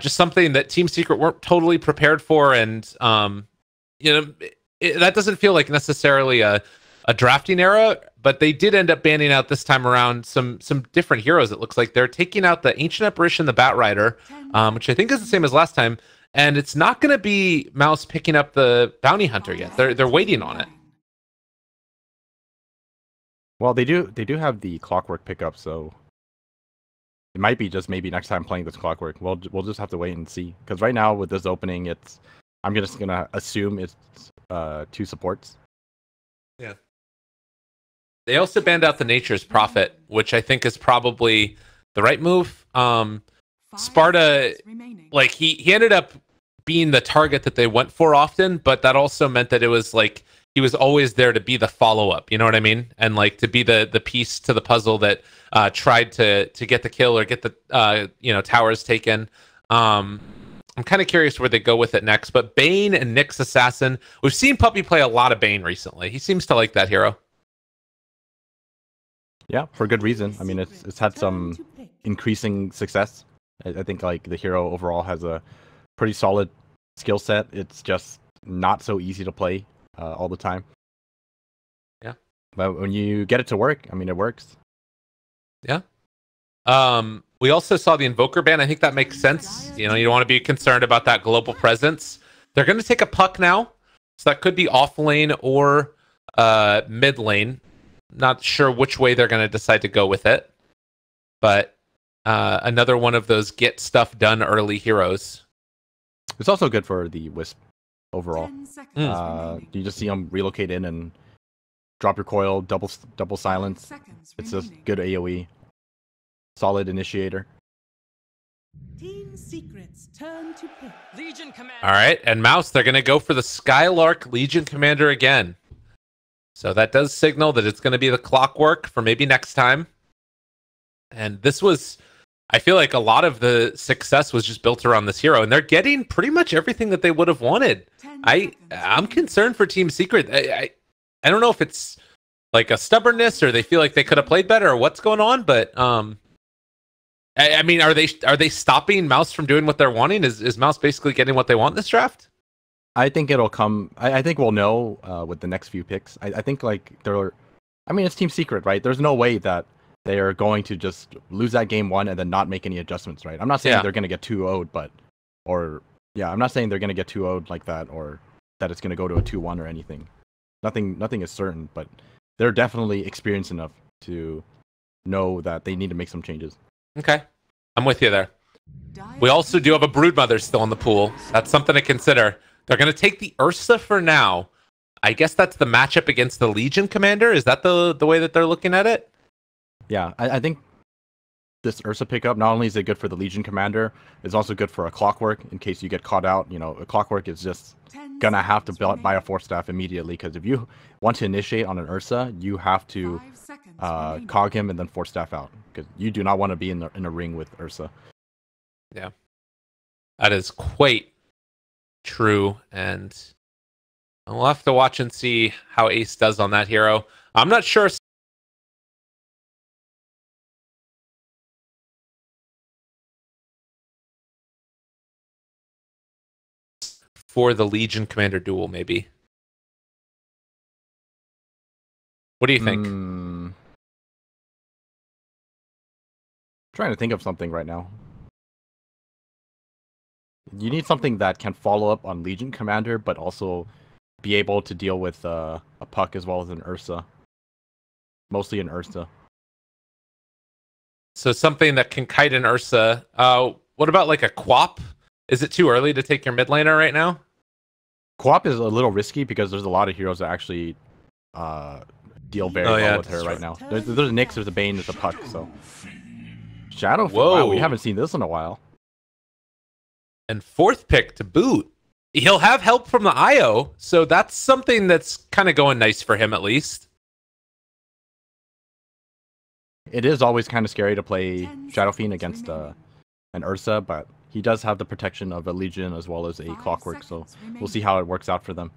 Just something that Team Secret weren't totally prepared for, and that doesn't feel like necessarily a drafting error, but they did end up banning out this time around some different heroes. It looks like they're taking out the Ancient Apparition, the Bat Rider, which I think is the same as last time, and it's not going to be Mouse picking up the Bounty Hunter yet. They're waiting on it. Well, they do have the Clockwork pickup, so it might be just maybe next time playing this Clockwork. We'll just have to wait and see. Because right now with this opening, I'm just gonna assume it's 2 supports. Yeah. They also banned out the Nature's Prophet, which I think is probably the right move. Sparta, like he ended up being the target that they went for often, but that also meant that it was like he was always there to be the follow-up, you know what I mean? And like to be the piece to the puzzle that tried to get the kill or get the towers taken. I'm kind of curious where they go with it next, but Bane and Nyx Assassin, we've seen Puppey play a lot of Bane recently. He seems to like that hero. Yeah, for good reason. I mean, it's had some increasing success. I think like the hero overall has a pretty solid skill set. It's just not so easy to play all the time. Yeah. But when you get it to work, I mean, it works. Yeah. We also saw the Invoker ban. I think that makes sense. You don't want to be concerned about that global presence. They're going to take a puck now. So that could be off lane or mid lane. Not sure which way they're going to decide to go with it. But another one of those get stuff done early heroes. It's also good for the Wisp overall. You just see them relocate in and drop your coil, double silence. It's just good AoE. Solid initiator. Team Secret's turn to pick. Legion Commander. All right, and Mouse, they're going to go for the Skylark Legion Commander again. So that does signal that it's going to be the Clockwork for maybe next time. And this was, I feel like a lot of the success was just built around this hero, and they're getting pretty much everything that they would have wanted. I'm concerned for Team Secret. I don't know if it's like a stubbornness or they feel like they could have played better or what's going on, but I mean, are they stopping Mouse from doing what they're wanting? Is Mouse basically getting what they want in this draft? I think it'll come. I think we'll know with the next few picks. I think like I mean, it's Team Secret, right? There's no way that they are going to just lose that game 1 and then not make any adjustments, right? I'm not saying they're going to get 2-0'd, I'm not saying they're going to get 2-0'd like that, or that it's going to go to a 2-1 or anything. Nothing is certain, but they're definitely experienced enough to know that they need to make some changes. Okay, I'm with you there. We also do have a Broodmother still in the pool. That's something to consider. They're going to take the Ursa for now. I guess that's the matchup against the Legion Commander. Is that the way that they're looking at it? Yeah, I think this Ursa pickup, not only is it good for the Legion Commander, it's also good for a Clockwork in case you get caught out. A Clockwork is just going to have to buy a Force Staff immediately, because if you want to initiate on an Ursa, you have to cog him and then Force Staff out, because you do not want to be in a ring with Ursa. Yeah, that is quite true, and we'll have to watch and see how Ace does on that hero. I'm not sure for the Legion Commander duel, maybe. What do you think? Trying to think of something right now. You need something that can follow up on Legion Commander, but also be able to deal with a puck as well as an Ursa. Mostly an Ursa. So something that can kite an Ursa. What about like a Quap? Is it too early to take your mid laner right now? Quap is a little risky because there's a lot of heroes that actually deal very well with her right now. There's a Nyx, there's a Bane, there's a puck. So Shadow. Wow, we haven't seen this in a while. And 4th pick to boot. He'll have help from the IO, so that's something that's kind of going nice for him at least. It is always kind of scary to play Shadow Fiend against an Ursa, but he does have the protection of a Legion as well as a Clockwork, so we'll see how it works out for them.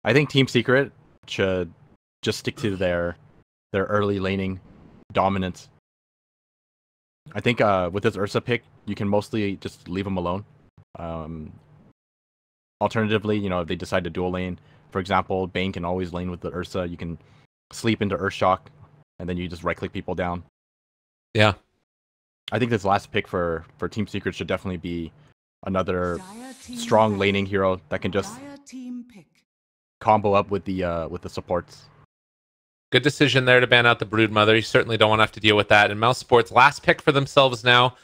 I think Team Secret should just stick to their early laning dominance. I think with this Ursa pick, you can mostly just leave him alone. Alternatively, you know, if they decide to dual lane, for example, Bane can always lane with the Ursa. You can sleep into Earthshock, and then you just right-click people down. Yeah. I think this last pick for Team Secret should definitely be another strong laning hero that can just combo up with the supports. Good decision there to ban out the Broodmother. You certainly don't want to have to deal with that. And Mousesports, last pick for themselves now.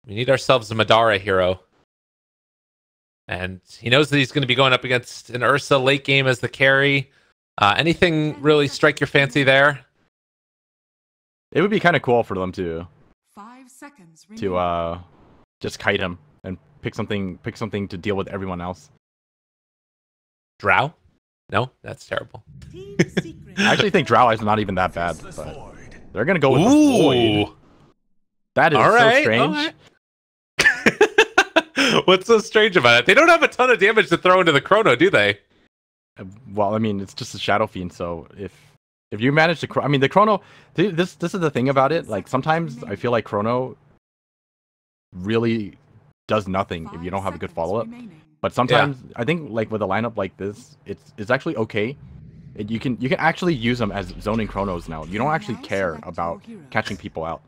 We need ourselves a Madara hero. And he knows that he's going to be going up against an Ursa late game as the carry. Anything really strike your fancy there? It would be kind of cool for them to 5 seconds just kite him and pick something to deal with everyone else. Drow? No, that's terrible. I actually think Drow is not even that bad, but they're gonna go with the Void. That is so strange. What's so strange about it? They don't have a ton of damage to throw into the Chrono, do they? Well, I mean, it's just a Shadow Fiend, so if you manage to, I mean, the Chrono. This is the thing about it. Like sometimes I feel like Chrono really does nothing if you don't have a good follow up. But sometimes I think like with a lineup like this, it's actually okay. You can actually use them as zoning Chronos now. You don't actually care about catching people out.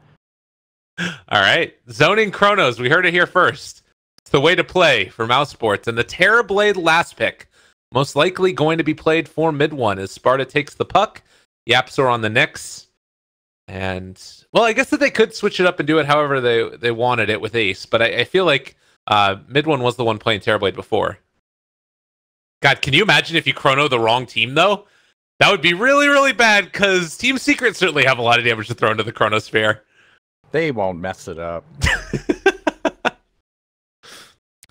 All right, zoning Chronos. We heard it here first. It's the way to play for Mousesports. And the Terrorblade last pick, most likely going to be played for mid one as Sparta takes the puck. YapzOr on the Knicks. And, well, I guess that they could switch it up and do it however they wanted it with Ace. But I feel like mid one was the one playing Terrorblade before. God, can you imagine if you chrono the wrong team, though? That would be really, really bad, because Team Secret certainly have a lot of damage to throw into the Chronosphere. They won't mess it up.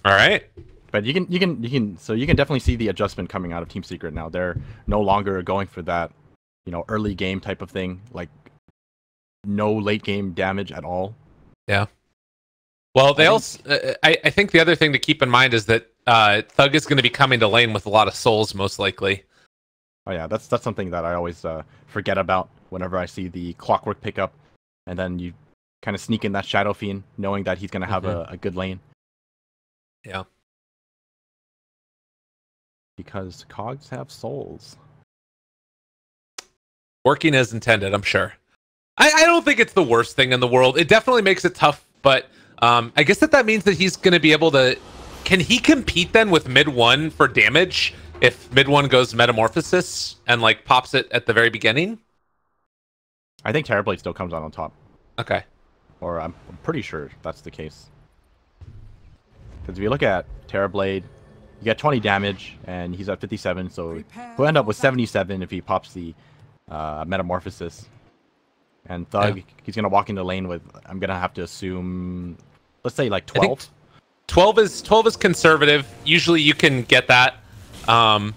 All right. But you can definitely see the adjustment coming out of Team Secret now. They're no longer going for that, you know, early game type of thing, like no late game damage at all. Yeah. Well, I think the other thing to keep in mind is that Thug is going to be coming to lane with a lot of souls, most likely. Oh yeah, that's something that I always forget about whenever I see the Clockwork pickup, and then you kind of sneak in that Shadow Fiend, knowing that he's going to have a good lane. Yeah. Because cogs have souls. Working as intended, I'm sure. I don't think it's the worst thing in the world. It definitely makes it tough, but I guess that means that he's going to be able to... Can he compete then with mid one for damage if mid one goes Metamorphosis and like pops it at the very beginning? I think Terrorblade still comes out on top. Okay. Or I'm pretty sure that's the case. Because if you look at Terrorblade, you get 20 damage, and he's at 57, so he'll end up with 77 if he pops the Metamorphosis. And Thug, he's going to walk into lane with, I'm going to have to assume, let's say like 12. 12 is conservative. Usually you can get that. I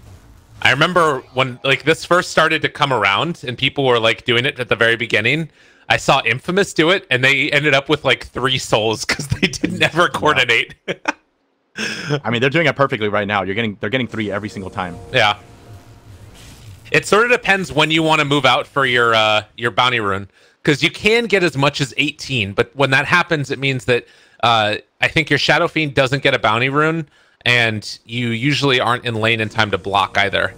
remember when like this first started to come around and people were like doing it at the very beginning. I saw Infamous do it, and they ended up with like 3 souls because they did never coordinate. I mean, they're doing it perfectly right now. They're getting 3 every single time. Yeah. It sort of depends when you want to move out for your bounty rune, because you can get as much as 18, but when that happens, it means that I think your Shadow Fiend doesn't get a bounty rune, and you usually aren't in lane in time to block either.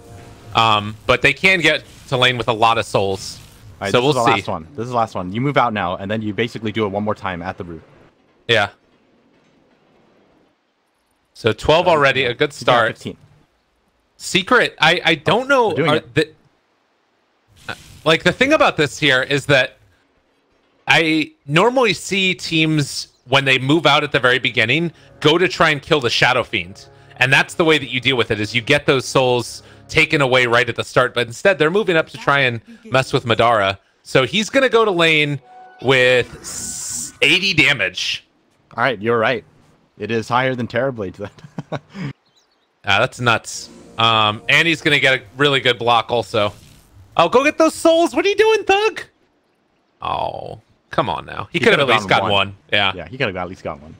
But they can get to lane with a lot of souls. Right, so we'll see. This is the last one. You move out now, and then you basically do it one more time at the root. Yeah. So 12 already, a good start. 15. Secret, I don't know. Like, the thing about this here is that I normally see teams, when they move out at the very beginning, go to try and kill the Shadow Fiend. And that's the way that you deal with it, is you get those souls taken away right at the start. But instead, they're moving up to try and mess with Madara. So he's going to go to lane with 80 damage. All right, you're right. It is higher than Terrorblade. That's nuts. And he's going to get a really good block also. Oh, go get those souls. What are you doing, Thug? Oh, come on now. He could have at least gotten one. Yeah. Yeah, he could have at least got one.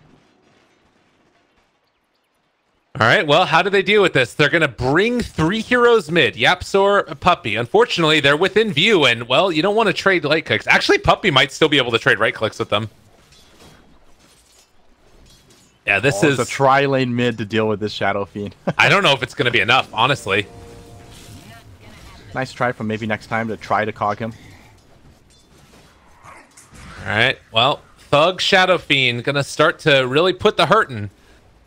All right, well, how do they deal with this? They're going to bring 3 heroes mid, YapzOr, Puppey. Unfortunately, they're within view, and, well, you don't want to trade right clicks. Actually, Puppey might still be able to trade right clicks with them. Yeah, this is a tri-lane mid to deal with this Shadow Fiend. I don't know if it's going to be enough, honestly. Nice try from maybe next time to try to cog him. All right, well, Thug Shadow Fiend going to start to really put the hurtin'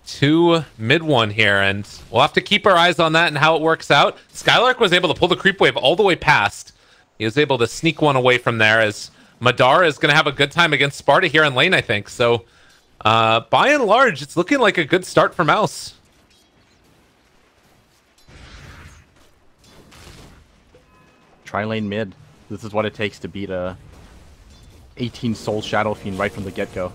to mid one here, and we'll have to keep our eyes on that and how it works out. Skylark was able to pull the creep wave all the way past. He was able to sneak one away from there, as Madara is going to have a good time against Sparta here in lane, I think. So, by and large, it's looking like a good start for Mouse. Tri-lane mid. This is what it takes to beat a 18 soul Shadow Fiend right from the get-go.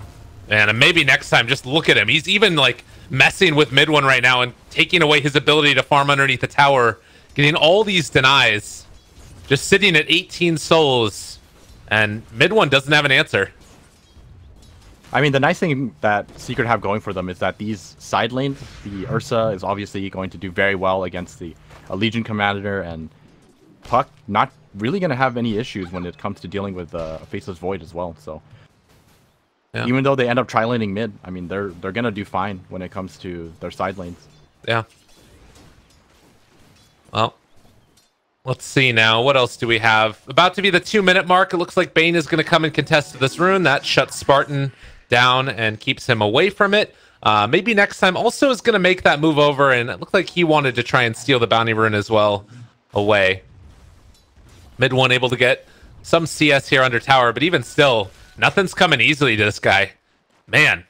Man, and maybe next time, just look at him. He's even, like, messing with mid one right now and taking away his ability to farm underneath the tower, getting all these denies, just sitting at 18 souls, and mid one doesn't have an answer. I mean, the nice thing that Secret have going for them is that these side lanes, the Ursa is obviously going to do very well against the Legion Commander, and Puck not really going to have any issues when it comes to dealing with Faceless Void as well. So yeah. Even though they end up tri-laning mid, I mean, they're going to do fine when it comes to their side lanes. Yeah. Well, let's see now. What else do we have? About to be the 2-minute mark. It looks like Bane is going to come and contest this rune. That shuts Spartan down and keeps him away from it. Maybe next time also is going to make that move over, and it looked like he wanted to try and steal the bounty rune as well away. Mid one able to get some CS here under tower, but even still, nothing's coming easily to this guy. Man.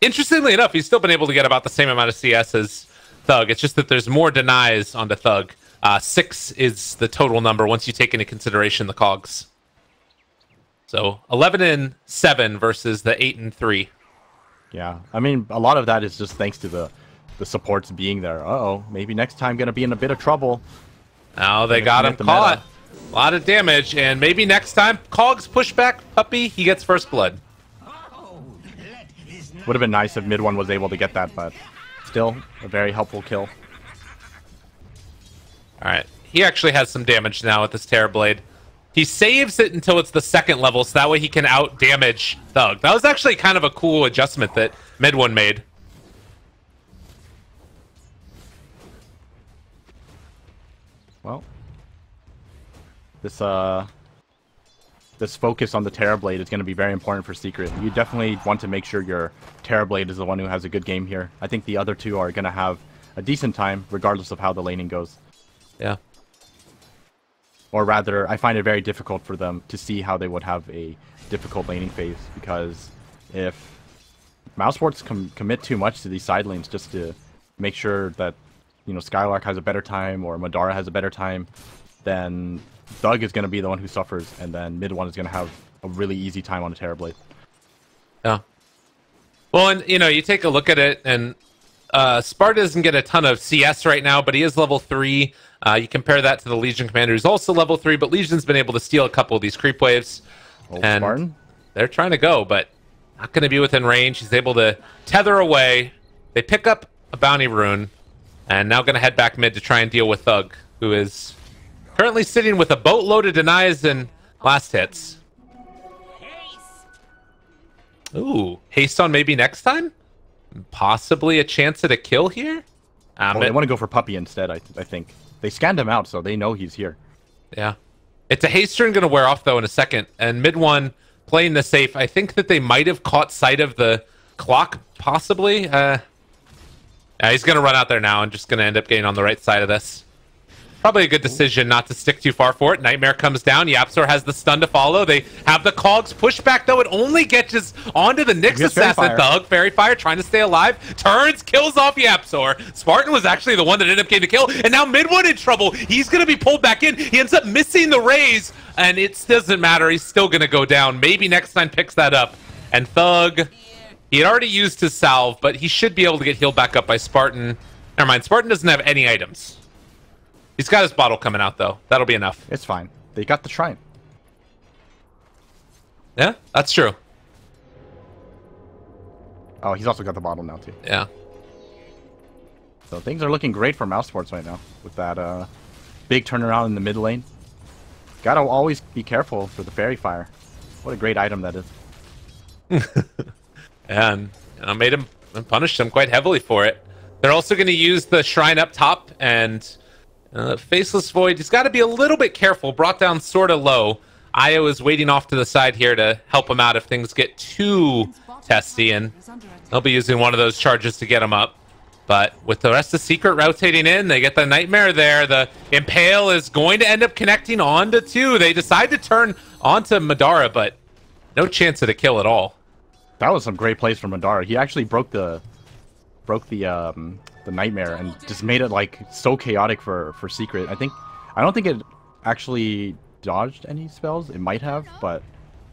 Interestingly enough, he's still been able to get about the same amount of CS as Thug. It's just that there's more denies onto Thug. 6 is the total number once you take into consideration the cogs. So 11 and 7 versus the 8 and 3. Yeah, I mean, a lot of that is just thanks to the supports being there. Uh-oh, maybe next time gonna be in a bit of trouble. Now they got him caught. A lot of damage, and maybe next time cogs push back Puppey, he gets first blood. Would have been nice if mid one was able to get that, but still a very helpful kill. All right, he actually has some damage now with this Terrorblade. He saves it until it's the 2nd level, so that way he can out-damage Thug. That was actually kind of a cool adjustment that mid one made. Well, this focus on the Terrorblade is going to be very important for Secret. You definitely want to make sure your Terrorblade is the one who has a good game here. I think the other two are going to have a decent time, regardless of how the laning goes. Yeah. Or rather, I find it very difficult for them to see how they would have a difficult laning phase, because if Mousesports commit too much to these side lanes just to make sure that, you know, Skylark has a better time or Madara has a better time, then Thug is going to be the one who suffers, and then mid one is going to have a really easy time on a Terrorblade. Yeah. Well, and, you know, you take a look at it, and Sparta doesn't get a ton of CS right now, but he is level 3. You compare that to the Legion Commander, who's also level 3, but Legion's been able to steal a couple of these creep waves. And Spartan? They're trying to go, but not going to be within range. He's able to tether away. They pick up a bounty rune, and now going to head back mid to try and deal with Thug, who is currently sitting with a boatload of denies and last hits. Ooh, haste on maybe next time? Possibly a chance at a kill here? They want to go for Puppey instead, I think. They scanned him out, so they know he's here. Yeah. It's a haste turn going to wear off, though, in a second. And mid one playing the safe. I think that they might have caught sight of the clock, possibly. Yeah, he's going to run out there now and just going to end up getting on the right side of this. Probably a good decision not to stick too far for it. Nightmare comes down. YapzOr has the stun to follow. They have the cogs push back, though. It only gets onto the Nyx assassin Thug. Fairy Fire trying to stay alive. Turns, kills off YapzOr. Spartan was actually the one that ended up getting the kill. And now mid one in trouble. He's going to be pulled back in. He ends up missing the raise. And it doesn't matter. He's still going to go down. Maybe next time picks that up. And Thug, he had already used his salve, but he should be able to get healed back up by Spartan. Never mind. Spartan doesn't have any items. He's got his bottle coming out, though. That'll be enough. It's fine. They got the shrine. Yeah, that's true. Oh, he's also got the bottle now, too. Yeah. So things are looking great for Mousesports right now with that big turnaround in the mid lane. Gotta always be careful for the Fairy Fire. What a great item that is. And made him and punished him quite heavily for it. They're also going to use the shrine up top, and Faceless Void, he's got to be a little bit careful. Brought down sort of low. Io is waiting off to the side here to help him out if things get too testy, and they'll be using one of those charges to get him up. But with the rest of Secret rotating in, they get the Nightmare there. The Impale is going to end up connecting onto 2. They decide to turn onto Madara, but no chance of a kill at all. That was some great plays from Madara. He actually broke the Nightmare and just made it like so chaotic for Secret. I don't think it actually dodged any spells. It might have, but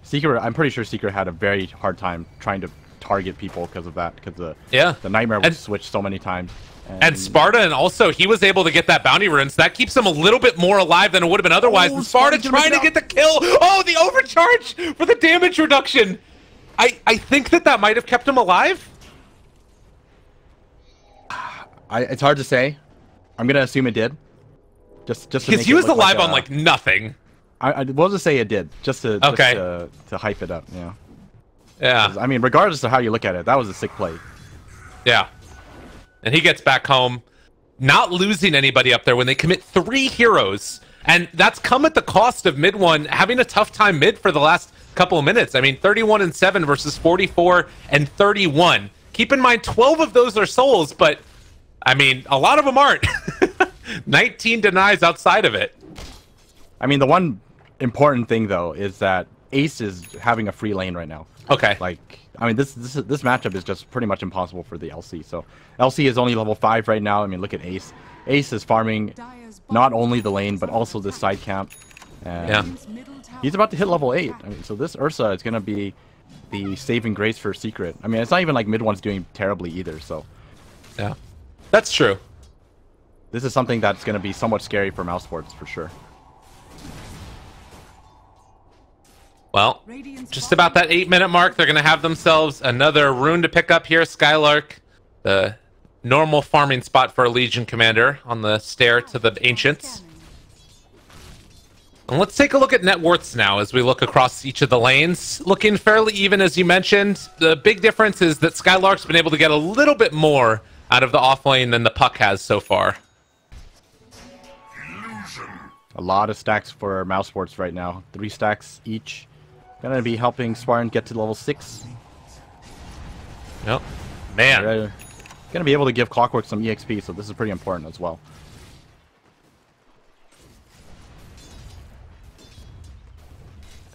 Secret, I'm pretty sure Secret had a very hard time trying to target people because of that, because the Nightmare would switch so many times. And Sparta, and also he was able to get that bounty rune, so that keeps him a little bit more alive than it would have been otherwise. And Sparta trying to get the kill. Oh, the overcharge for the damage reduction. I think that might have kept him alive. It's hard to say. I'm gonna assume it did. Just because he was alive on like nothing. I will just say it did, just to hype it up. Yeah. Yeah. I mean, regardless of how you look at it, that was a sick play. Yeah. And he gets back home, not losing anybody up there when they commit 3 heroes. And that's come at the cost of mid one having a tough time mid for the last couple of minutes. I mean, 31-7 versus 44-31. Keep in mind, 12 of those are souls, but I mean, a lot of them aren't. 19 denies outside of it. I mean, the one important thing, though, is that Ace is having a free lane right now. Okay. Like, I mean, this matchup is just pretty much impossible for the LC. So, LC is only level 5 right now. I mean, look at Ace. Ace is farming not only the lane, but also this side camp. And he's about to hit level 8. I mean, so this Ursa is going to be the saving grace for Secret. I mean, it's not even like mid one's doing terribly either, so. Yeah. That's true. This is something that's going to be somewhat scary for Mousesports, for sure. Well, just about that 8-minute mark, they're going to have themselves another rune to pick up here. Skylark, the normal farming spot for a Legion commander on the stair to the Ancients. And let's take a look at net worths now as we look across each of the lanes. Looking fairly even, as you mentioned. The big difference is that Skylark's been able to get a little bit more out of the offlane than the Puck has so far. A lot of stacks for Mousesports right now. 3 stacks each. Gonna be helping Spartan get to level 6. Yep. Man. They're gonna be able to give Clockwork some EXP, so this is pretty important as well.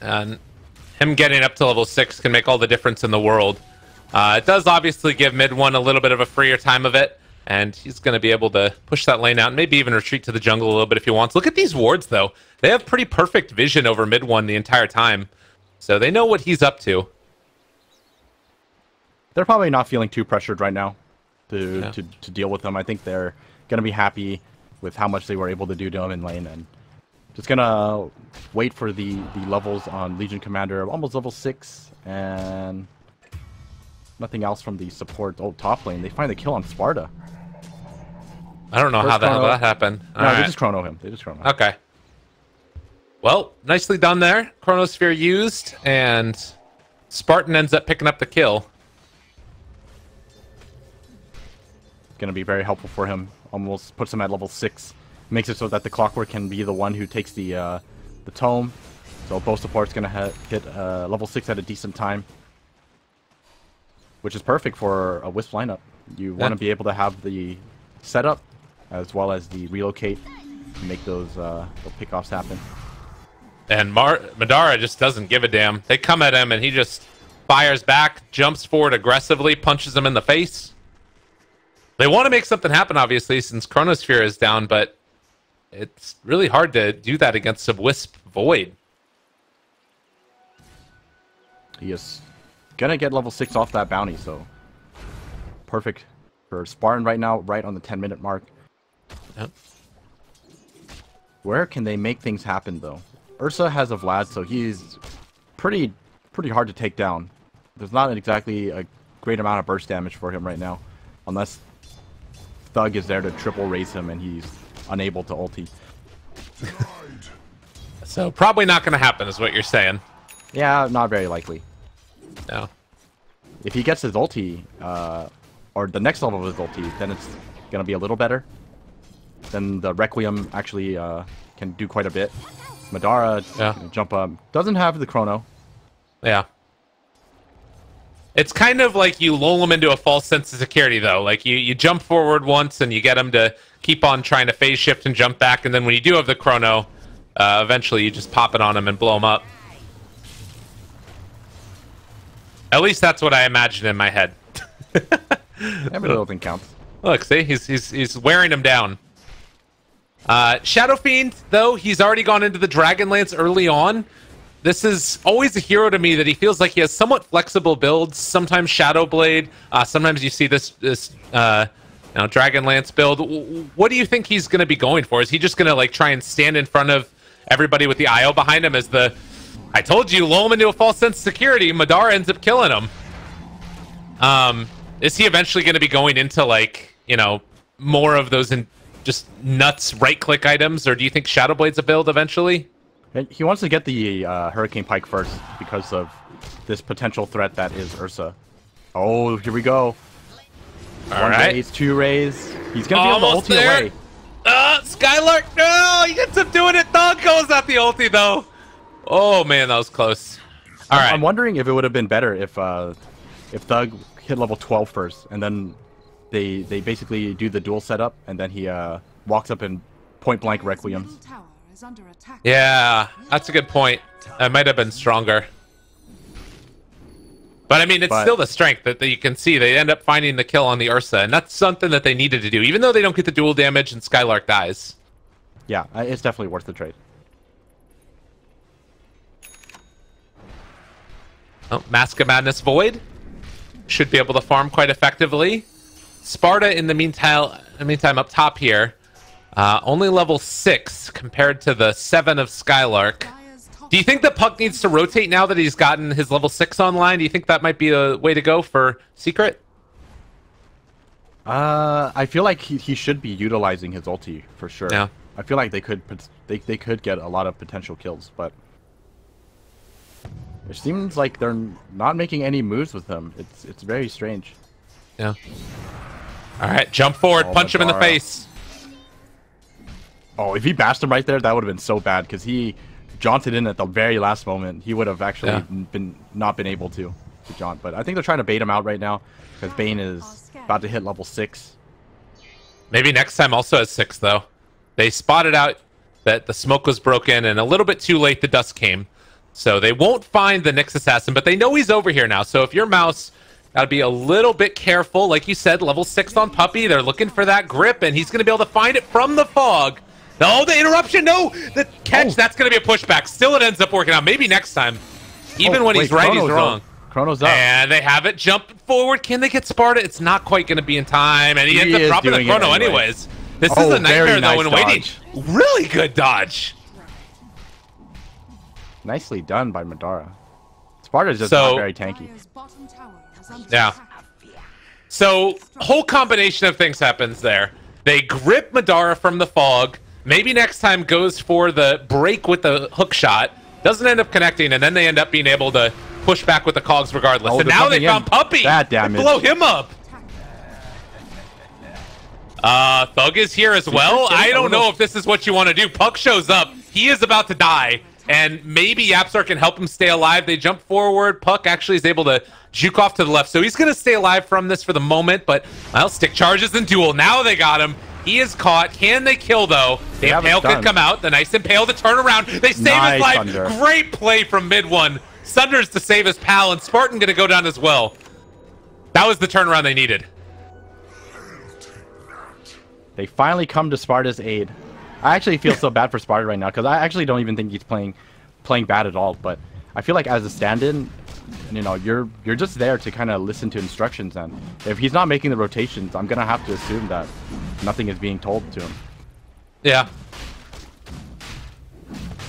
And him getting up to level 6 can make all the difference in the world. It does obviously give mid one a little bit of a freer time of it, and he's going to be able to push that lane out and maybe even retreat to the jungle a little bit if he wants. Look at these wards, though. They have pretty perfect vision over mid one the entire time, so they know what he's up to. They're probably not feeling too pressured right now to deal with him. I think they're going to be happy with how much they were able to do to him in lane, and just going to wait for the levels on Legion Commander, almost level 6, and nothing else from the support top lane. They find the kill on Sparta. I don't know how that happened. No, they just chrono him. Okay. Well, nicely done there. Chronosphere used, and Spartan ends up picking up the kill. Going to be very helpful for him. Almost puts him at level 6. Makes it so that the Clockwork can be the one who takes the tome. So both supports going to hit level 6 at a decent time, which is perfect for a Wisp lineup. You want to be able to have the setup as well as the relocate to make those pickoffs happen. And Madara just doesn't give a damn. They come at him and he just fires back, jumps forward aggressively, punches them in the face. They want to make something happen, obviously, since Chronosphere is down, but it's really hard to do that against a Wisp Void. He is gonna get level 6 off that bounty, so perfect for Spartan right now, right on the 10-minute mark. Yep. Where can they make things happen, though? Ursa has a Vlad, so he's pretty hard to take down. There's not exactly a great amount of burst damage for him right now, unless Thug is there to triple raise him and he's unable to ulti. So probably not going to happen is what you're saying. Yeah, not very likely. No. if he gets his ulti, or the next level of his ulti, then it's gonna be a little better. Then the Requiem actually can do quite a bit. Madara jump up. Doesn't have the chrono. Yeah. It's kind of like you lull him into a false sense of security, though. Like, you jump forward once, and you get him to keep on trying to phase shift and jump back, and then when you do have the chrono, eventually you just pop it on him and blow him up. At least that's what I imagine in my head. Every little thing counts. Look, see? He's wearing him down. Shadow Fiend, though, he's already gone into the Dragon Lance early on. This is always a hero to me that he feels like he has somewhat flexible builds. Sometimes Shadow Blade. Sometimes you see this Dragon Lance build. What do you think he's going to be going for? Is he just going to like try and stand in front of everybody with the IO behind him as the... I told you, lull him into a false sense of security. Madara ends up killing him. Is he eventually going to be going into like, you know, more of those just nuts right-click items? Or do you think Shadow Blade's a build eventually? He wants to get the Hurricane Pike first because of this potential threat that is Ursa. Oh, here we go. One raise, 2 raise. He's going to be able to ulti away. Skylark, no! He ends up doing it. Thug goes out the ulti, though. Oh, man, that was close. All right. I'm wondering if it would have been better if Thug hit level 12 first, and then they basically do the duel setup, and then he walks up and point-blank Requiems. Yeah, that's a good point. It might have been stronger. But, I mean, it's still the strength that you can see. They end up finding the kill on the Ursa, and that's something that they needed to do, even though they don't get the dual damage and Skylark dies. Yeah, it's definitely worth the trade. Oh, Mask of Madness Void. Should be able to farm quite effectively. Sparta, in the meantime up top here. Only level 6 compared to the 7 of Skylark. Do you think that Puck needs to rotate now that he's gotten his level 6 online? Do you think that might be a way to go for Secret? I feel like he should be utilizing his ulti for sure. Yeah. I feel like they could get a lot of potential kills, but it seems like they're not making any moves with him. It's very strange. Yeah. All right, jump forward, punch him in the face. Oh, if he bashed him right there, that would have been so bad because he jaunted in at the very last moment. He would have actually not been able to jaunt. But I think they're trying to bait him out right now because Bane is about to hit level 6. Maybe next time also has 6 though. They spotted out that the smoke was broken and a little bit too late the dust came. So they won't find the Nyx Assassin, but they know he's over here now. So if you're Mouse, gotta be a little bit careful. Like you said, level 6 on Puppey. They're looking for that grip, and he's gonna be able to find it from the fog. No, the interruption, no! The catch, that's gonna be a pushback. Still, it ends up working out. Maybe next time. Even when he's right, he's wrong. Chrono's up. And they have it jump forward. Can they get Sparta? It's not quite gonna be in time, and he ends up dropping the chrono anyways. This is a nightmare, though, in waiting. Really good dodge. Nicely done by Madara. Sparta's just not very tanky. Yeah. So, whole combination of things happens there. They grip Madara from the fog. Maybe next time goes for the break with the hook shot. Doesn't end up connecting, and then they end up being able to push back with the cogs regardless. And now they found Puppey. Bad damage. Blow him up. Thug is here as well. I don't know if this is what you want to do. Puck shows up. He is about to die. And maybe YapzOr can help him stay alive. They jump forward. Puck actually is able to juke off to the left. So he's going to stay alive from this for the moment. But, well, stick charges and duel. Now they got him. He is caught. Can they kill, though? The Impale could come out. The nice Impale to turn around. They save his life. Thunder. Great play from mid one. Sunders to save his pal. And Spartan going to go down as well. That was the turnaround they needed. They finally come to Sparta's aid. I actually feel so bad for Sparta right now because I actually don't even think he's playing bad at all. But I feel like as a stand-in, you know, you're just there to kind of listen to instructions. And if he's not making the rotations, I'm gonna have to assume that nothing is being told to him. Yeah.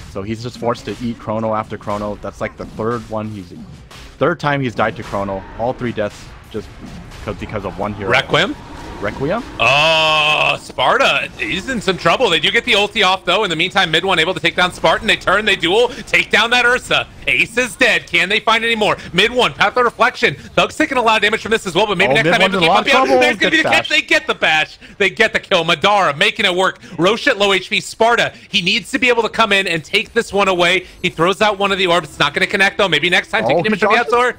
So he's just forced to eat chrono after chrono. That's like the third time he's died to chrono. All 3 deaths just because of one hero. Requiem? Requiem? Oh, Sparta, he's in some trouble. They do get the ulti off, though. In the meantime, mid one able to take down Spartan. They turn, they duel, take down that Ursa. Ace is dead. Can they find any more? Mid one, Path of Reflection. Thug's taking a lot of damage from this as well, but maybe next time able to keep Puppey out. There's going to be the catch. They get the bash. They get the kill. Madara making it work. Roche at low HP. Sparta, he needs to be able to come in and take this one away. He throws out one of the orbs. It's not going to connect, though. Maybe next time, taking damage from YapzOr.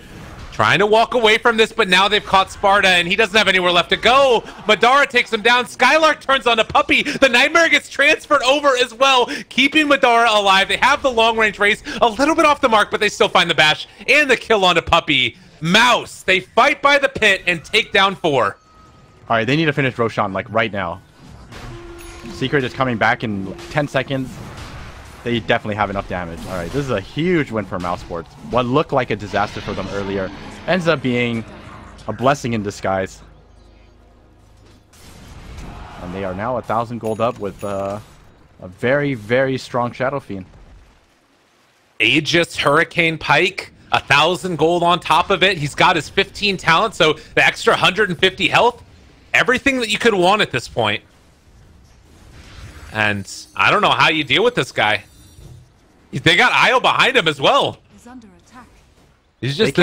Trying to walk away from this, but now they've caught Sparta, and he doesn't have anywhere left to go. Madara takes him down. Skylark turns on to Puppey. The Nightmare gets transferred over as well, keeping Madara alive. They have the long-range race, a little bit off the mark, but they still find the bash and the kill onto Puppey. Mouse, they fight by the pit and take down 4. All right, they need to finish Roshan, like, right now. Secret is coming back in 10 seconds. They definitely have enough damage. All right, this is a huge win for Mousesports. What looked like a disaster for them earlier ends up being a blessing in disguise. And they are now 1,000 gold up with a very, very strong Shadow Fiend. Aegis, Hurricane Pike, 1,000 gold on top of it. He's got his 15 talent, so the extra 150 health. Everything that you could want at this point. And I don't know how you deal with this guy. They got Io behind him as well. He's under attack. He's just they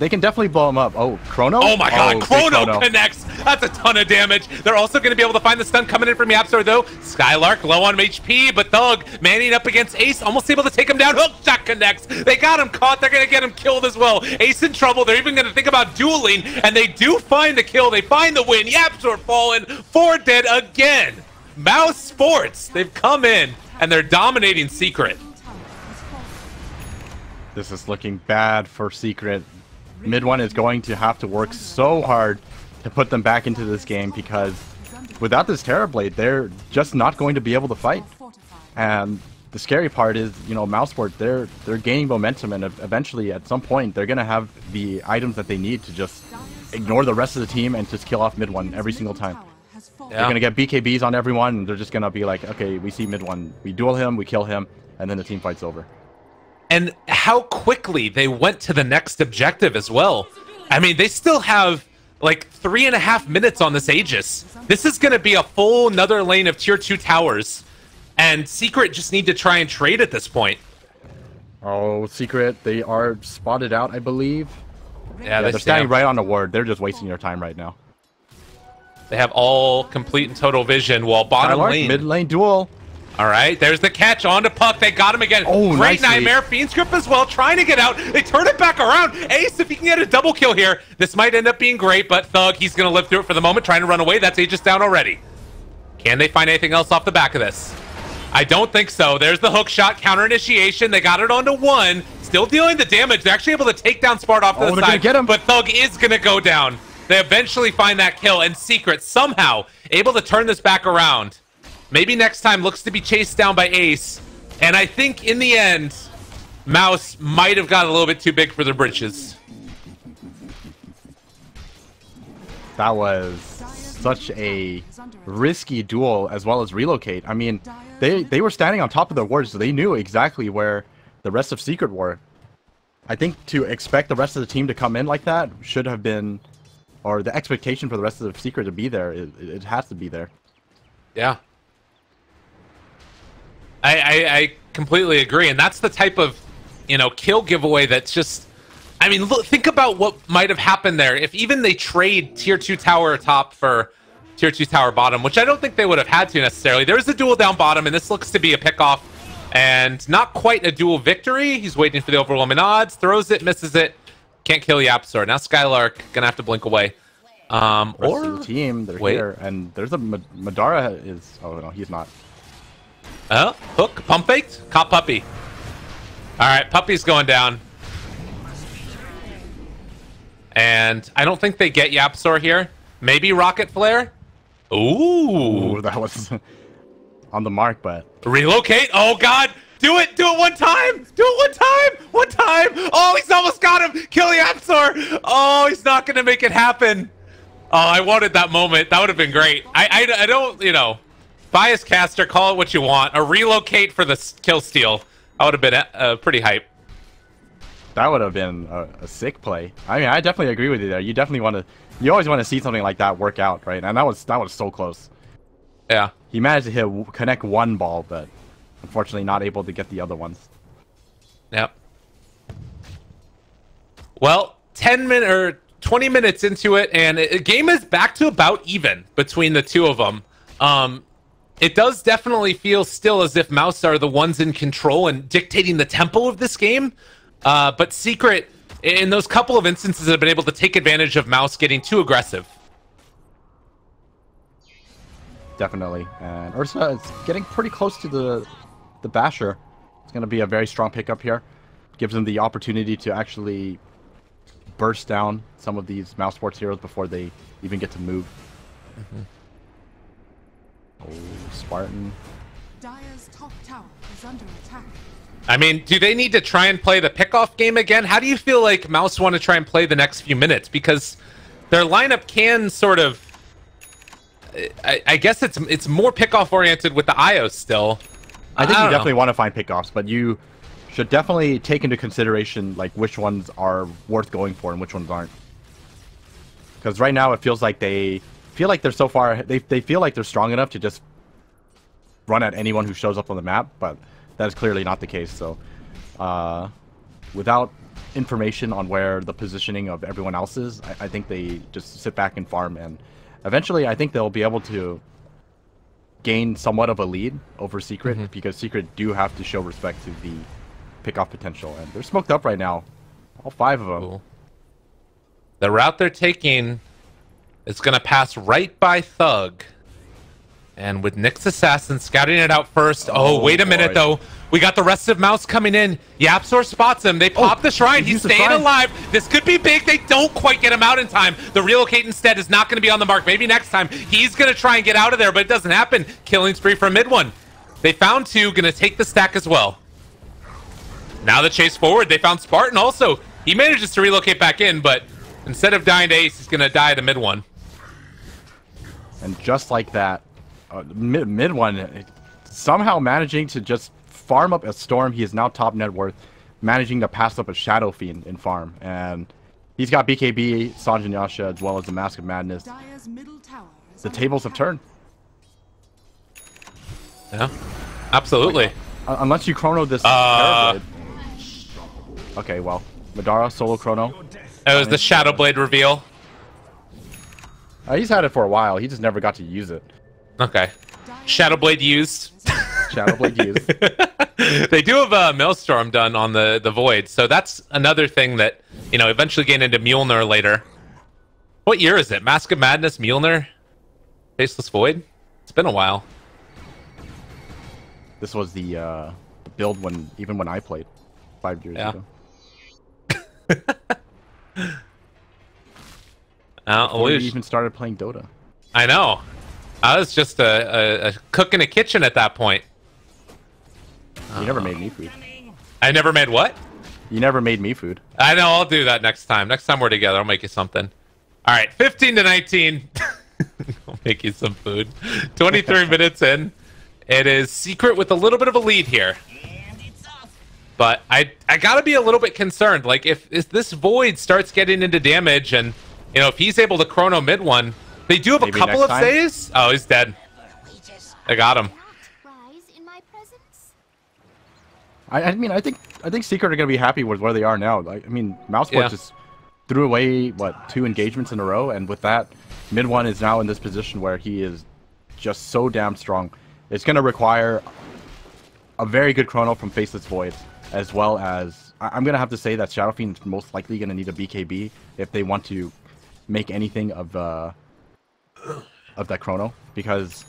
can definitely blow him up. Oh, Chrono? Oh my god, Chrono connects. That's a ton of damage. They're also going to be able to find the stun coming in from YapzOr though. Skylark low on HP, but Thug manning up against Ace, almost able to take him down. Hook shot connects. They got him caught. They're going to get him killed as well. Ace in trouble. They're even going to think about dueling, and they do find the kill. They find the win. YapzOr fallen. 4 dead again. Mousesports, they've come in, and they're dominating Secret. This is looking bad for Secret. Mid one is going to have to work so hard to put them back into this game because without this Terrorblade, they're just not going to be able to fight. And the scary part is, you know, Mousesports, they're gaining momentum, and eventually at some point they're going to have the items that they need to just ignore the rest of the team and just kill off mid one every single time. Yeah. They're going to get BKBs on everyone, and they're just going to be like, okay, we see mid one, we duel him, we kill him, and then the team fight's over. And how quickly they went to the next objective as well. I mean, they still have like 3.5 minutes on this Aegis. This is going to be a full another lane of tier 2 towers. And Secret just need to try and trade at this point. Oh, Secret, they are spotted out, I believe. Yeah, they're standing right on the ward. They're just wasting their time right now. They have all complete and total vision while bottom lane. Mid lane duel. All right, there's the catch onto Puck. They got him again. Oh, great Nightmare. Fiend's Grip as well, trying to get out. They turn it back around. Ace, if he can get a double kill here, this might end up being great, but Thug, he's going to live through it for the moment, trying to run away. That's Aegis down already. Can they find anything else off the back of this? I don't think so. There's the hook shot, counter initiation. They got it onto 1. Still dealing the damage. They're actually able to take down Sparta off to the side, get him. But Thug is going to go down. They eventually find that kill, and Secret somehow able to turn this back around. Maybe next time looks to be chased down by Ace. And I think in the end, Mouse might have got a little bit too big for their britches. That was such a risky duel as well as relocate. I mean, they were standing on top of their wards, so they knew exactly where the rest of Secret were. I think to expect the rest of the team to come in like that should have been, or the expectation for the rest of the Secret to be there, it has to be there. Yeah. I completely agree, and that's the type of, you know, kill giveaway that's just, I mean, look, think about what might have happened there if even they trade tier 2 tower top for tier 2 tower bottom, which I don't think they would have had to necessarily. There's a duel down bottom, and this looks to be a pickoff, and not quite a duel victory. He's waiting for the overwhelming odds, throws it, misses it, can't kill YapzOr. Now Skylark gonna have to blink away. Rest of the team, they're here, and there's a Madara is. Oh no, he's not. Hook, pump faked, caught Puppey. All right, Puppey's going down. And I don't think they get YapzOr here. Maybe Rocket Flare? Ooh. That was on the mark, but... Relocate? Oh, God. Do it. Do it one time. Do it one time. One time. Oh, he's almost got him. Kill YapzOr. Oh, he's not going to make it happen. Oh, I wanted that moment. That would have been great. I don't, you know... Bias caster, call it what you want. A relocate for the kill steal. That would have been pretty hype. That would have been a sick play. I mean, I definitely agree with you there. You definitely want to You always want to see something like that work out, right? And that was so close. Yeah. He managed to connect one ball, but unfortunately not able to get the other ones. Yep. Well, 20 minutes into it, and the game is back to about even between the two of them. It does definitely feel still as if Mouse are the ones in control and dictating the tempo of this game. But Secret, in those couple of instances, have been able to take advantage of Mouse getting too aggressive. Definitely. And Ursa is getting pretty close to the Basher. It's going to be a very strong pickup here. Gives him the opportunity to actually burst down some of these Mousesports heroes before they even get to move. Oh, Spartan. Dire's top tower is under attack. I mean, do they need to try and play the pickoff game again? How do you feel like Mouse want to try and play the next few minutes? Because their lineup can sort of... I guess it's more pickoff oriented with the IO still. I think you definitely want to find pickoffs, but you should definitely take into consideration like which ones are worth going for and which ones aren't. Because right now it feels like they feel like they're so far... They feel like they're strong enough to just run at anyone who shows up on the map, but that is clearly not the case. So without information on where the positioning of everyone else is, I think they just sit back and farm, and eventually I think they'll be able to gain somewhat of a lead over Secret, because Secret do have to show respect to the pickoff potential, and they're smoked up right now, all 5 of them. Cool. The route they're taking is going to pass right by Thug. And with Nyx Assassin scouting it out first. Oh, wait a minute, though. We got the rest of Mouse coming in. YapzOr spots him. They pop the Shrine. He's staying alive. This could be big. They don't quite get him out in time. The Relocate instead is not going to be on the mark. Maybe next time. He's going to try and get out of there, but it doesn't happen. Killing spree from mid one. They found 2. Going to take the stack as well. Now the chase forward. They found Spartan also. He manages to relocate back in, but instead of dying to Ace, he's going to die to mid one. And just like that, mid one, somehow managing to just farm up a Storm. He is now top net worth, managing to pass up a Shadow Fiend in farm. And he's got BKB, Sanjin Yasha, as well as the Mask of Madness. The tables have turned. Yeah, absolutely. Unless you chrono this Terrorblade. Okay, well, Madara, solo chrono. It was the Shadow Blade reveal. He's had it for a while. He just never got to use it. Okay. Shadow Blade used. Shadow Blade used. They do have a Maelstrom done on the Void, so that's another thing that, you know, eventually get into Mjolnir later. What year is it? Mask of Madness, Mjolnir, Faceless Void? It's been a while. This was the build even when I played 5 years ago. Before you even started playing Dota. I know. I was just a cook in a kitchen at that point. You never made me food. I never made what? You never made me food. I know, I'll do that next time. Next time we're together, I'll make you something. Alright, 15-19. I'll make you some food. 23 minutes in. It is Secret with a little bit of a lead here. But I gotta be a little bit concerned. Like, if this Void starts getting into damage, and, you know, if he's able to chrono mid one, they do have a couple of saves. Oh, he's dead. I got him. I mean, I think Secret are gonna be happy with where they are now. Like, I mean, Mousesports just threw away what 2 engagements in a row, and with that, mid one is now in this position where he is just so damn strong. It's gonna require a very good chrono from Faceless Void, as well as I'm gonna have to say that Shadow Fiend is most likely gonna need a BKB if they want to make anything of that chrono, because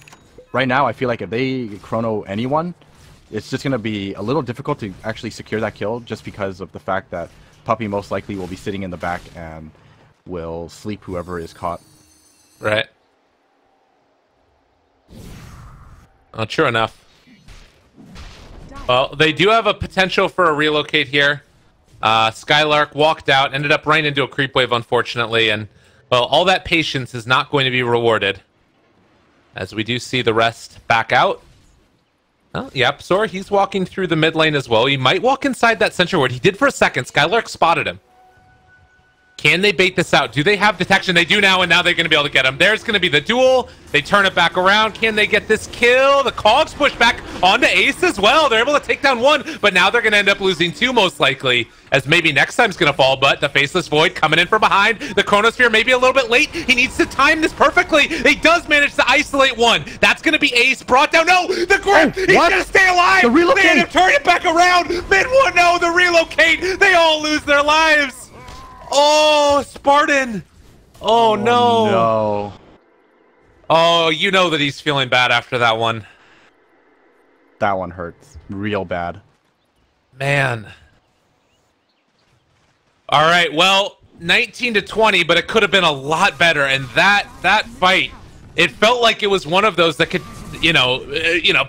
right now I feel like if they chrono anyone, it's just going to be a little difficult to actually secure that kill, just because of the fact that Puppey most likely will be sitting in the back and will sleep whoever is caught. Right. True enough. Well, they do have a potential for a relocate here. Skylark walked out, ended up right into a creep wave, unfortunately, and, well, all that patience is not going to be rewarded, as we do see the rest back out. Oh, YapzOr, he's walking through the mid lane as well. He might walk inside that sentry ward. He did for a second. Skylark spotted him. Can they bait this out? Do they have detection? They do now, and now they're going to be able to get him. There's going to be the duel. They turn it back around. Can they get this kill? The Cogs push back onto Ace as well. They're able to take down one, but now they're going to end up losing two most likely, as maybe next time's going to fall, but the Faceless Void coming in from behind. The Chronosphere maybe a little bit late. He needs to time this perfectly. He does manage to isolate one. That's going to be Ace brought down. No, the grip. He's going to stay alive. The relocate. They end up turning it back around. Mid-1, no, the relocate. They all lose their lives. Oh, Spartan! Oh no! Oh, you know that he's feeling bad after that one. That one hurts real bad. Man. All right, well, 19-20, but it could have been a lot better. And that fight, it felt like it was one of those that could,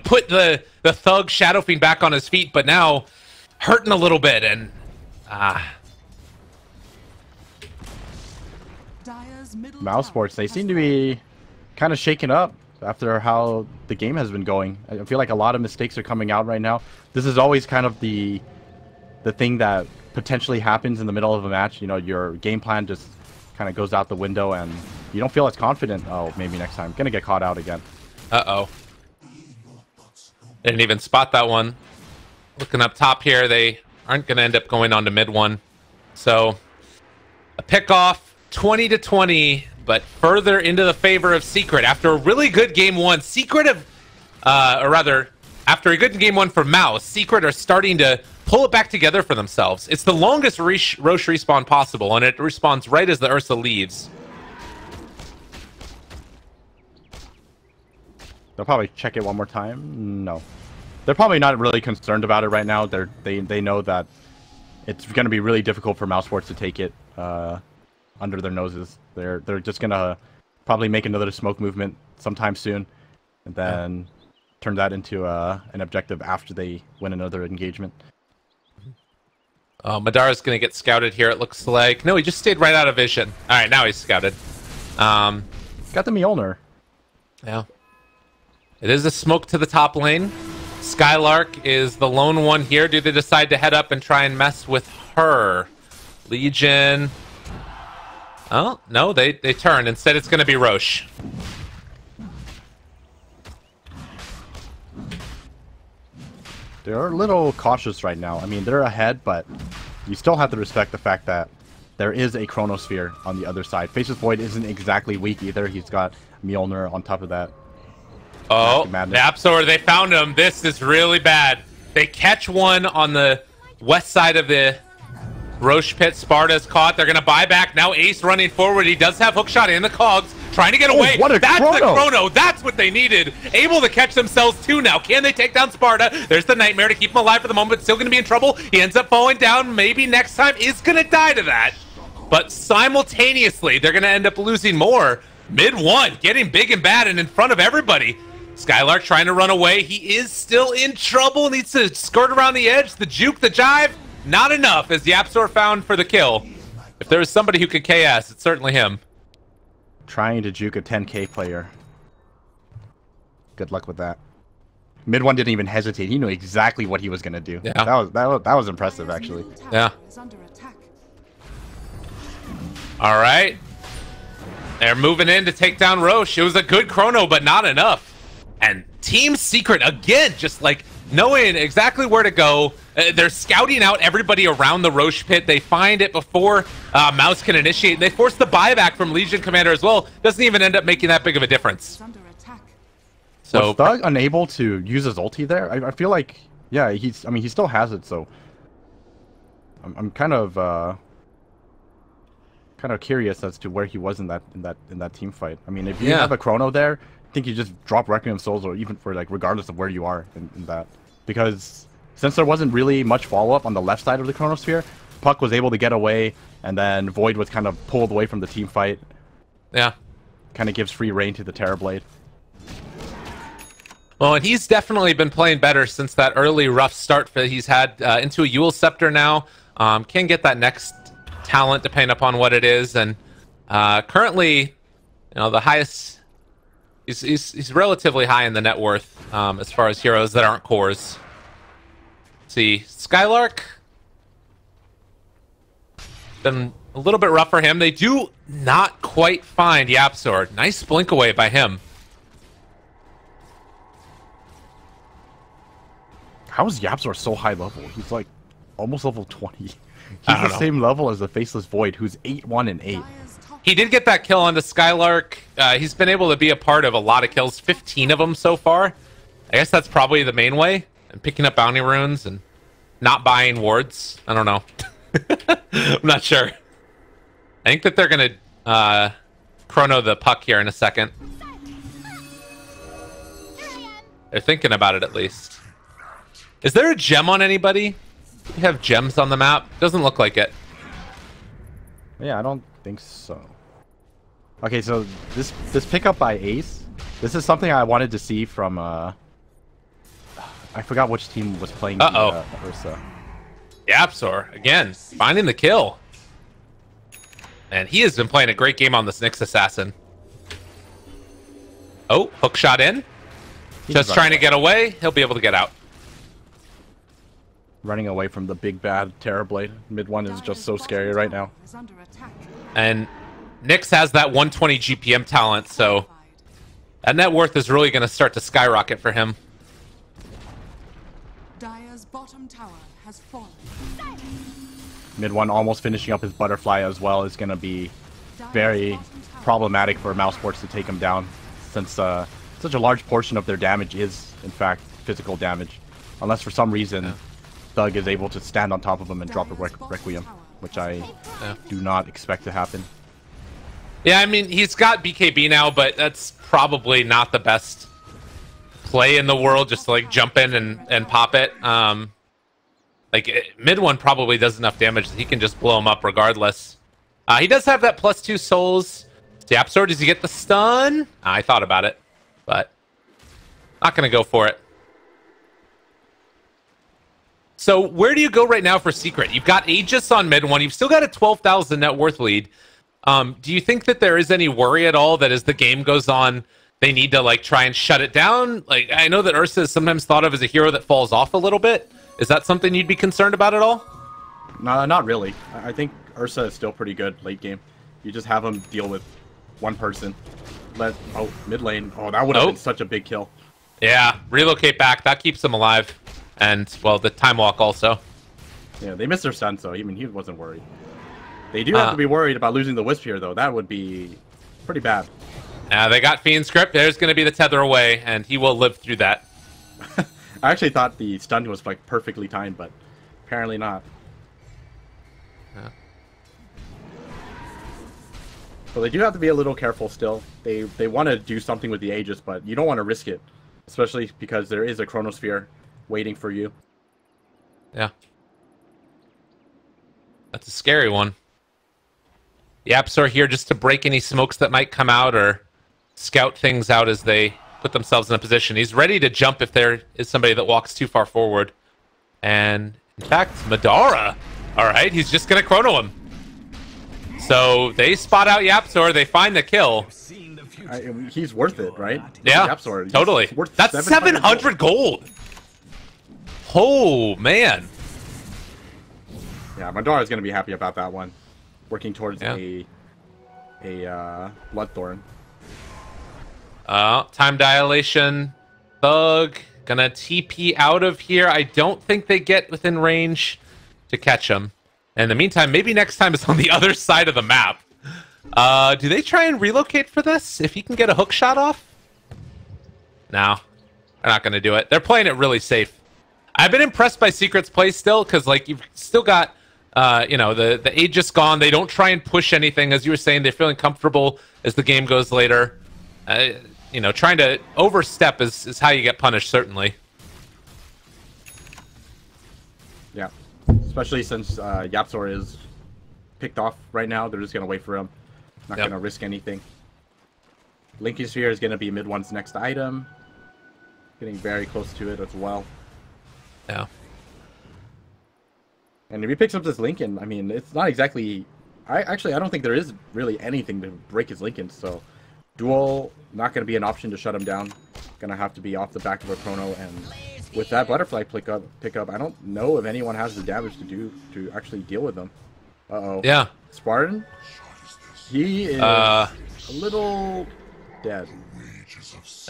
put the thug Shadow Fiend back on his feet, but now hurting a little bit and Mousesports, they seem to be kind of shaken up after how the game has been going. I feel like a lot of mistakes are coming out right now. This is always kind of the thing that potentially happens in the middle of a match. You know, your game plan just kind of goes out the window and you don't feel as confident. Oh, maybe next time. Gonna get caught out again. Uh-oh. Didn't even spot that one. Looking up top here, they aren't gonna end up going on to mid-1. So, a pick-off. 20-20, but further into the favor of Secret after a really good game one. Secret have, or rather, after a good game one for Mouse, Secret are starting to pull it back together for themselves. It's the longest Roche respawn possible, and it respawns right as the Ursa leaves. They'll probably check it one more time. No, they're probably not really concerned about it right now. They know that it's going to be really difficult for Mousesports to take it under their noses. They're just gonna probably make another smoke movement sometime soon, and then turn that into an objective after they win another engagement. Madara's gonna get scouted here. It looks like no, he just stayed right out of vision. All right, now he's scouted. Got the Mjolnir. Yeah, it is a smoke to the top lane. Skylark is the lone one here. Do they decide to head up and try and mess with her? Legion. Oh, no, they turn. Instead, it's going to be Roche. They're a little cautious right now. I mean, they're ahead, but you still have to respect the fact that there is a Chronosphere on the other side. Faceless Void isn't exactly weak either. He's got Mjolnir on top of that. Oh, YapzOr, they found him. This is really bad. They catch one on the west side of the Roche pit. Sparta's caught. They're going to buy back. Now Ace running forward. He does have hookshot in the cogs. Trying to get away. That's the chrono. That's what they needed. Able to catch themselves too now. Can they take down Sparta? There's the Nightmare to keep him alive for the moment. Still going to be in trouble. He ends up falling down. Maybe next time is going to die to that. But simultaneously, they're going to end up losing more. Mid-1, getting big and bad and in front of everybody. Skylark trying to run away. He is still in trouble. Needs to skirt around the edge. The juke, the jive. Not enough, as YapzOr found for the kill. If there was somebody who could KS, it's certainly him. Trying to juke a 10k player. Good luck with that. Mid-1 didn't even hesitate. He knew exactly what he was going to do. Yeah. That was impressive, actually. Yeah. All right. They're moving in to take down Roche. It was a good chrono, but not enough. And Team Secret, again, just like knowing exactly where to go. They're scouting out everybody around the Roche pit. They find it before Mouse can initiate. They force the buyback from Legion Commander as well. Doesn't even end up making that big of a difference. So was Thug unable to use his ulti there? I feel like, yeah, he still has it. So I'm kind of curious as to where he was in that team fight. I mean, if you have a chrono there, I think you just drop Requiem Souls, or even for like regardless of where you are in that, because since there wasn't really much follow-up on the left side of the Chronosphere, Puck was able to get away, and then Void was kind of pulled away from the team fight. Yeah. Kind of gives free reign to the Terrorblade. Well, and he's definitely been playing better since that early rough start that he's had into a Yule Scepter now. Can get that next talent depending upon what it is, and currently, the highest... He's relatively high in the net worth as far as heroes that aren't cores. Let's see, Skylark. Been a little bit rough for him. They do not quite find YapzOr. Nice blink away by him. How is YapzOr so high level? He's like almost level 20. He's the same level as the Faceless Void, who's 8-1 and 8. He did get that kill onto Skylark. He's been able to be a part of a lot of kills, 15 of them so far. I guess that's probably the main way. And picking up bounty runes and not buying wards. I don't know. I'm not sure. I think that they're going to chrono the puck here in a second. They're thinking about it at least. Is there a gem on anybody? Do you have gems on the map? Doesn't look like it. Yeah, I don't think so. Okay, so this pickup by Ace, this is something I wanted to see from I forgot which team was playing Ursa. YapzOr again finding the kill. And he has been playing a great game on this Nyx assassin. Oh, hook shot in. Just trying to get away. He'll be able to get out. Running away from the big bad Terrorblade. Mid one is just so scary right now. And Nyx has that 120 GPM talent, so that net worth is really going to start to skyrocket for him. Dire's bottom tower has fallen. Mid one almost finishing up his butterfly as well is going to be very problematic for Mousesports to take him down, since such a large portion of their damage is, in fact, physical damage. Unless for some reason Thug is able to stand on top of him and drop a Requiem, which I do not expect to happen. Yeah, I mean, he's got BKB now, but that's probably not the best play in the world, just to, like, jump in and pop it. Like, mid one probably does enough damage that he can just blow him up regardless. He does have that +2 souls. YapzOr, does he get the stun? I thought about it, but not going to go for it. So where do you go right now for Secret? You've got Aegis on mid one. You've still got a 12,000 net worth lead. Do you think that there is any worry at all that as the game goes on, they need to like try and shut it down? Like, I know that Ursa is sometimes thought of as a hero that falls off a little bit. Is that something you'd be concerned about at all? No, not really. I think Ursa is still pretty good late game. You just have him deal with one person. Mid lane. Oh, that would have been such a big kill. Yeah, relocate back. That keeps him alive. And, well, the time walk also. Yeah, they missed their stun, so I mean, he wasn't worried. They do have to be worried about losing the Wisp here, though. That would be pretty bad. They got Fiend Script. There's going to be the tether away, and he will live through that. I actually thought the stun was like perfectly timed, but apparently not. Yeah. So they do have to be a little careful still. They want to do something with the Aegis, but you don't want to risk it, especially because there is a Chronosphere waiting for you. Yeah. That's a scary one. YapzOr here just to break any smokes that might come out or scout things out as they put themselves in a position. He's ready to jump if there is somebody that walks too far forward. And, in fact, Madara. All right, he's just going to chrono him. So they spot out YapzOr. They find the kill. He's worth it, right? Yeah, YapzOr, totally. That's 700 gold. Oh, man. Yeah, Madara is going to be happy about that one. Working towards a Bloodthorn. Time dilation. Thug. Gonna TP out of here. I don't think they get within range to catch him. In the meantime, maybe next time it's on the other side of the map. Do they try and relocate for this? If he can get a hook shot off? No. They're not gonna do it. They're playing it really safe. I've been impressed by Secret's play still, because like you've still got you know, the Aegis gone. They don't try and push anything. As you were saying, they're feeling comfortable as the game goes later. You know, trying to overstep is how you get punished, certainly. Yeah. Especially since YapzOr is picked off right now. They're just going to wait for him. Not going to risk anything. Linking Sphere is going to be mid one's next item. Getting very close to it as well. Yeah. And if he picks up this Lincoln, I mean, it's not exactly... I don't think there is really anything to break his Lincoln, so... Duel, not going to be an option to shut him down. Going to have to be off the back of a chrono, and with that butterfly pickup, I don't know if anyone has the damage to do to actually deal with them. Uh-oh. Yeah. Spartan? He is a little dead.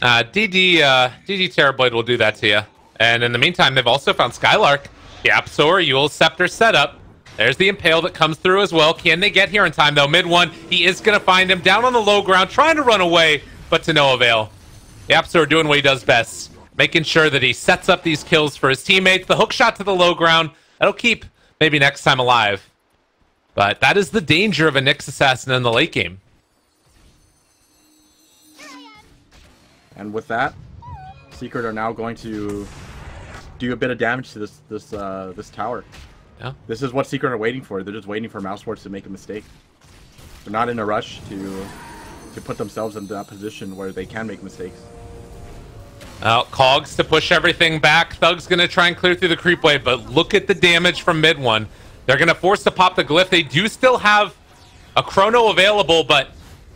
DD Terrorblade will do that to you. And in the meantime, they've also found Skylark. YapzOr, Yule's Scepter setup. There's the Impale that comes through as well. Can they get here in time, though? Mid one, he is going to find him down on the low ground, trying to run away, but to no avail. YapzOr doing what he does best, making sure that he sets up these kills for his teammates. The hook shot to the low ground, that'll keep maybe next time alive. But that is the danger of a Nyx Assassin in the late game. And with that, Secret are now going to do a bit of damage to this tower. Yeah. This is what Secret are waiting for. They're just waiting for Mousesports to make a mistake. They're not in a rush to put themselves in that position where they can make mistakes. Cogs to push everything back. Thug's going to try and clear through the creep wave, but look at the damage from mid one. They're going to force to pop the glyph. They do still have a chrono available, but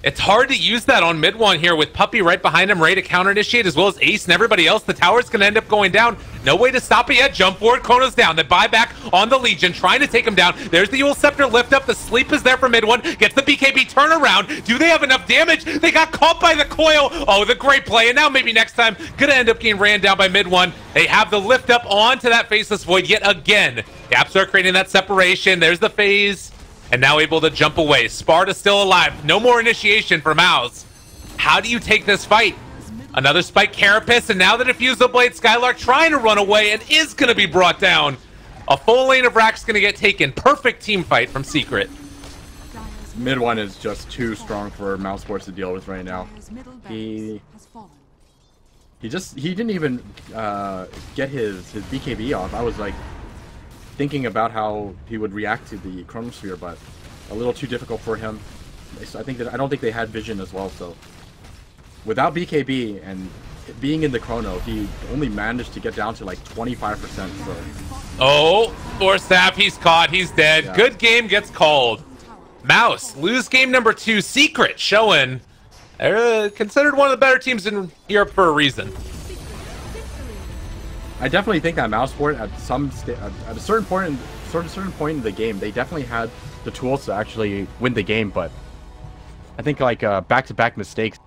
it's hard to use that on mid one here with Puppey right behind him, ready to counter initiate, as well as Ace and everybody else. The tower's going to end up going down. No way to stop it yet. Jump forward, chrono's down. The buyback on the Legion, trying to take him down. There's the Yule Scepter lift up. The sleep is there for mid one. Gets the BKB turnaround. Do they have enough damage? They got caught by the coil. Oh, the great play. And now maybe next time, going to end up getting ran down by mid one. They have the lift up onto that Faceless Void yet again. YapzOr creating that separation. There's the phase. And now able to jump away. Sparta still alive. No more initiation for Mouse. How do you take this fight? Another spike Carapace, and now the Diffusal Blade Skylark trying to run away and is going to be brought down. A full lane of Rack's going to get taken. Perfect team fight from Secret. Mid one is just too strong for Mousesports to deal with right now. He didn't even get his BKB off. I was like thinking about how he would react to the Chronosphere, but a little too difficult for him. I don't think they had vision as well, so without BKB and being in the Chrono, he only managed to get down to like 25%. So. Oh, Force Staff, he's caught, he's dead. Yeah. Good game gets called. Mouse, lose game number 2. Secret showing considered one of the better teams in Europe for a reason. I definitely think that Mousesport at a certain point in the game, they definitely had the tools to actually win the game, but I think like back-to-back mistakes